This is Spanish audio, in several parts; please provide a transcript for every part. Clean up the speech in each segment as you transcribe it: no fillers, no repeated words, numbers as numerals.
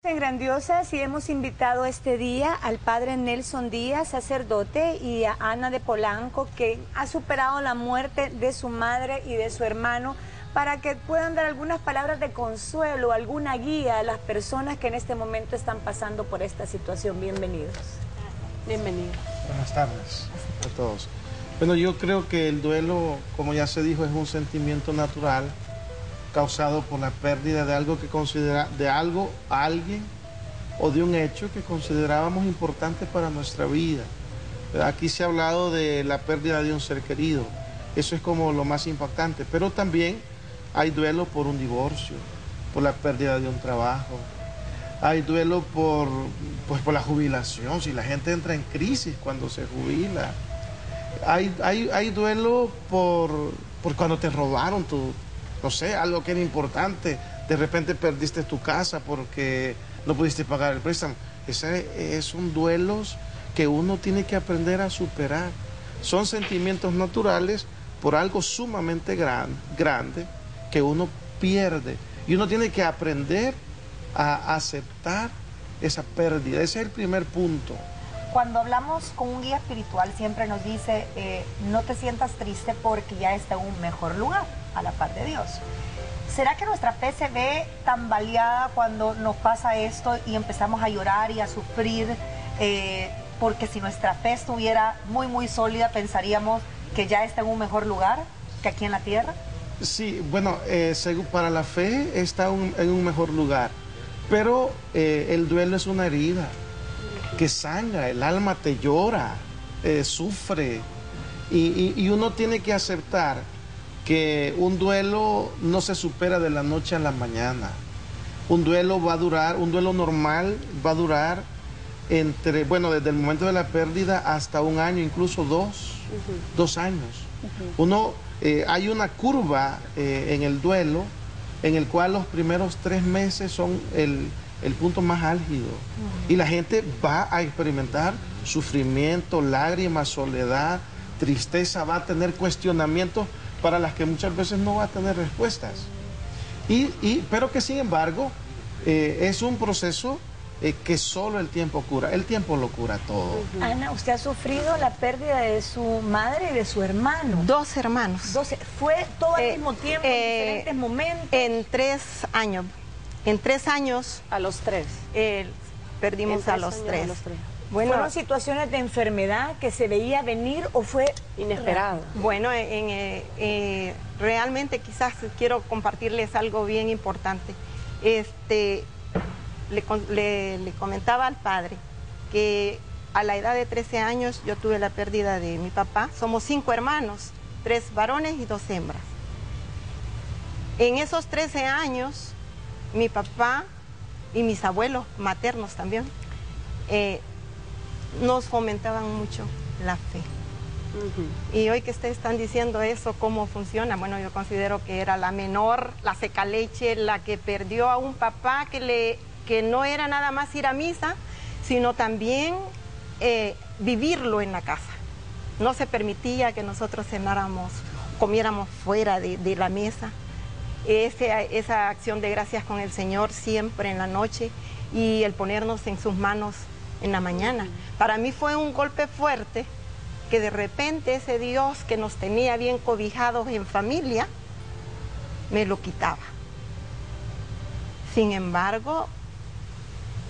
En Grandiosas y hemos invitado este día al padre Nelson Díaz, sacerdote, y a Ana de Polanco, que ha superado la muerte de su madre y de su hermano, para que puedan dar algunas palabras de consuelo, alguna guía a las personas que en este momento están pasando por esta situación. Bienvenidos. Bienvenidos. Buenas tardes a todos. Bueno, yo creo que el duelo, como ya se dijo, es un sentimiento natural causado por la pérdida de algo que alguien o de un hecho que considerábamos importante para nuestra vida. Aquí se ha hablado de la pérdida de un ser querido, eso es como lo más impactante, pero también hay duelo por un divorcio, por la pérdida de un trabajo, hay duelo por la jubilación, si la gente entra en crisis cuando se jubila, hay duelo por cuando te robaron no sé, algo que era importante, de repente perdiste tu casa porque no pudiste pagar el préstamo. Son duelos que uno tiene que aprender a superar. Son sentimientos naturales por algo sumamente grande que uno pierde. Y uno tiene que aprender a aceptar esa pérdida. Ese es el primer punto. Cuando hablamos con un guía espiritual siempre nos dice, no te sientas triste porque ya está en un mejor lugar, a la par de Dios. ¿Será que nuestra fe se ve tambaleada cuando nos pasa esto y empezamos a llorar y a sufrir? Porque si nuestra fe estuviera muy, muy sólida, pensaríamos que ya está en un mejor lugar que aquí en la tierra. Sí, bueno, para la fe está en un mejor lugar, pero el duelo es una herida que sangra, el alma te llora, sufre, y uno tiene que aceptar que un duelo no se supera de la noche a la mañana. Un duelo normal va a durar desde el momento de la pérdida hasta un año, incluso dos años. Hay una curva en el duelo en el cual los primeros 3 meses son el punto más álgido. Y la gente va a experimentar sufrimiento, lágrimas, soledad, tristeza, va a tener cuestionamientos para las que muchas veces no va a tener respuestas. Pero que sin embargo es un proceso que solo el tiempo cura. El tiempo lo cura todo. Ana, usted ha sufrido la pérdida de su madre y de su hermano. 2 hermanos. ¿Fue todo al mismo tiempo, en diferentes momentos? En 3 años. En 3 años. A los 3. Perdimos a los 3. Bueno, ¿fueron situaciones de enfermedad que se veía venir o fue inesperado? Bueno, realmente quizás quiero compartirles algo bien importante. Le comentaba al padre que a la edad de 13 años yo tuve la pérdida de mi papá. Somos 5 hermanos, 3 varones y 2 hembras. En esos 13 años, mi papá y mis abuelos maternos también nos fomentaban mucho la fe. Y hoy que ustedes están diciendo eso, ¿cómo funciona? Bueno, yo considero que era la menor, la secaleche, la que perdió a un papá que no era nada más ir a misa, sino también vivirlo en la casa. No se permitía que nosotros cenáramos, comiéramos fuera de la mesa. Esa acción de gracias con el Señor siempre en la noche y el ponernos en sus manos en la mañana. Para mí fue un golpe fuerte que de repente ese Dios que nos tenía bien cobijados en familia me lo quitaba. Sin embargo,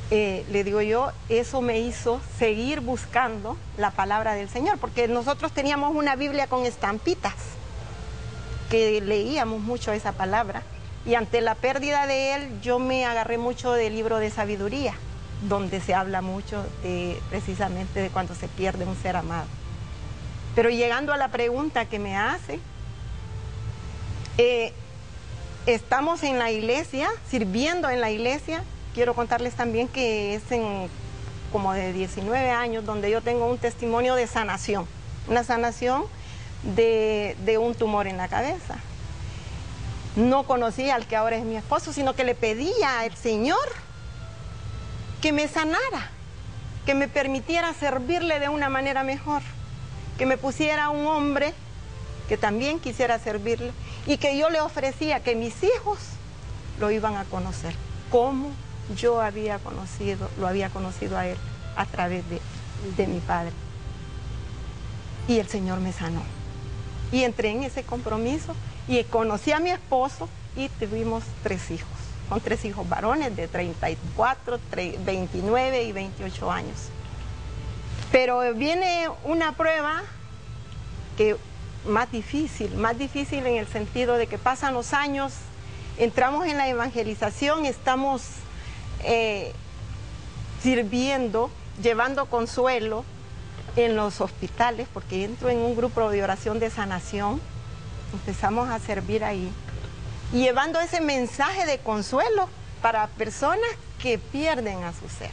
le digo yo, eso me hizo seguir buscando la palabra del Señor, porque nosotros teníamos una Biblia con estampitas, que leíamos mucho esa palabra, y ante la pérdida de él, yo me agarré mucho del libro de sabiduría, donde se habla mucho precisamente de cuando se pierde un ser amado. Pero llegando a la pregunta que me hace, estamos en la iglesia, sirviendo en la iglesia. Quiero contarles también que es como de 19 años donde yo tengo un testimonio de sanación, una sanación de un tumor en la cabeza. No conocía al que ahora es mi esposo, sino que le pedía al Señor que me sanara, que me permitiera servirle de una manera mejor, que me pusiera un hombre que también quisiera servirle y que yo le ofrecía que mis hijos lo iban a conocer como yo lo había conocido a él a través de mi padre. Y el Señor me sanó. Y entré en ese compromiso y conocí a mi esposo y tuvimos 3 hijos. Son 3 hijos varones de 34, 29 y 28 años. Pero viene una prueba que más difícil en el sentido de que pasan los años, entramos en la evangelización, estamos sirviendo, llevando consuelo en los hospitales, porque entro en un grupo de oración de sanación, empezamos a servir ahí, y llevando ese mensaje de consuelo para personas que pierden a su ser,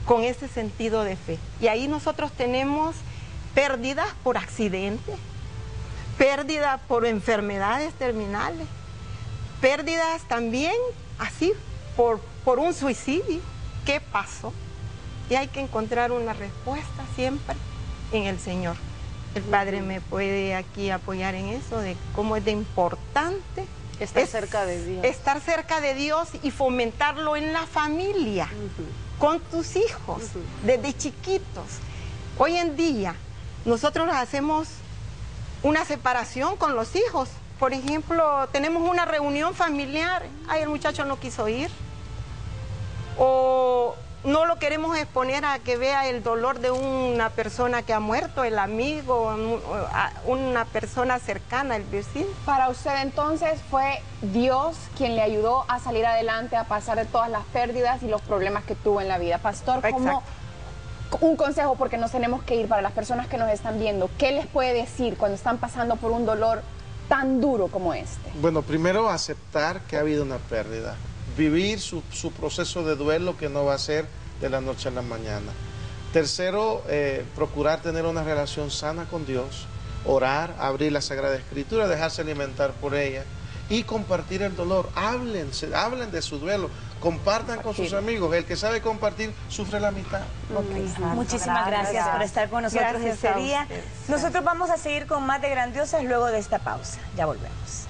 con ese sentido de fe. Y ahí nosotros tenemos pérdidas por accidentes, pérdidas por enfermedades terminales, pérdidas también así por un suicidio. ¿Qué pasó? Y hay que encontrar una respuesta siempre en el Señor. El Padre me puede aquí apoyar en eso, de cómo es de importante estar cerca de Dios. Estar cerca de Dios y fomentarlo en la familia, con tus hijos, desde chiquitos. Hoy en día nosotros hacemos una separación con los hijos. Por ejemplo, tenemos una reunión familiar, el muchacho no quiso ir, o no lo queremos exponer a que vea el dolor de una persona que ha muerto, el amigo, una persona cercana, el vecino. Para usted entonces fue Dios quien le ayudó a salir adelante, a pasar de todas las pérdidas y los problemas que tuvo en la vida. Pastor, ¿cómo, un consejo, porque nos tenemos que ir, para las personas que nos están viendo, qué les puede decir cuando están pasando por un dolor tan duro como este? Bueno, primero aceptar que ha habido una pérdida. Vivir su proceso de duelo, que no va a ser de la noche a la mañana. Tercero, procurar tener una relación sana con Dios, orar, abrir la Sagrada Escritura, dejarse alimentar por ella y compartir el dolor. Hablen de su duelo, compartan con sus amigos. El que sabe compartir sufre la mitad. Muchísimas gracias por estar con nosotros este día. Nosotros vamos a seguir con más de Grandiosas luego de esta pausa. Ya volvemos.